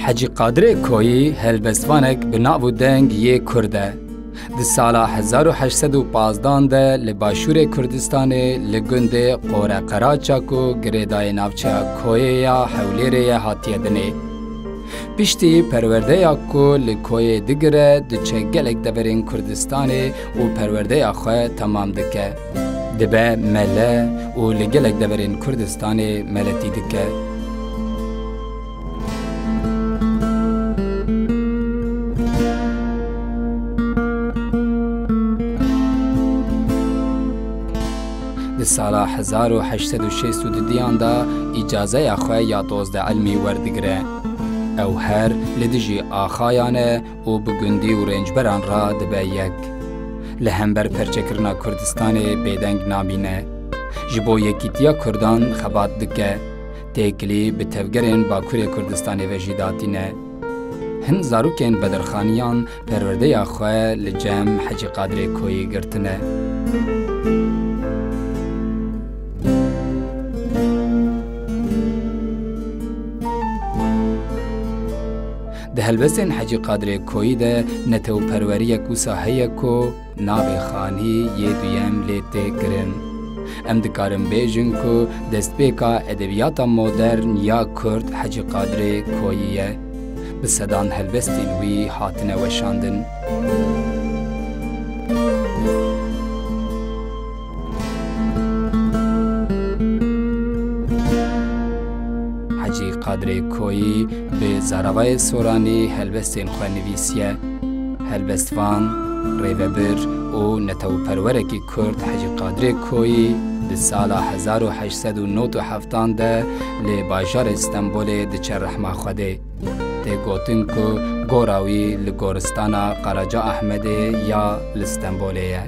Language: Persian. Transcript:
حجی قادر کویی هلبستوانک بناو دنگ یه کرده. د سالا 1815 ده لباشور کردستان لگند قوره قراچاکو گریدای نافچه کویا حولیره هاتیه دنه. پشتی پرورده یاکو لکوی دگره دچه گلک دورین کردستان و پرورده یاخواه تمام دکه. دبه مله و لگلک دورین کردستان ملتی دکه. سالا 1862 دا اجازه اخوه یا دوزده علمی وردگره. او هر لدجی آخایانه و بگندی و رنجبران را دبه یک. لهمبر پرچکرنا کردستان بیدنگ نامینه. جبو یکیتیا کردان خبات دکه. تیکلی به تفگرین باکور کردستان وجیداتینه. هن زاروکین بدرخانیان پرورده اخوه لجم حجی قادر کویی گرتنه. ده هلبستین حجی قادر کویی ده نتو پروری کوسا هیا کو ناوی خانی یه دویم لیته کرن. ام دکارم بیجن کو دست بیکا ادبیاتا مدرن یا کرد حجی قادر کوییه. بسدان هلبستین وی هاتنه وشاندن. حجی قادر کویی به زاروای سورانی هلبستین خوانویسیه. هلبستوان، ریوبر و نتو پرورکی کرد حجی قادر کویی در سال 1897 ده لباجار استنبول دچه رحمه خوده. ده گوتن که گوراوی لگورستان قراجا احمده یا لستنبولیه.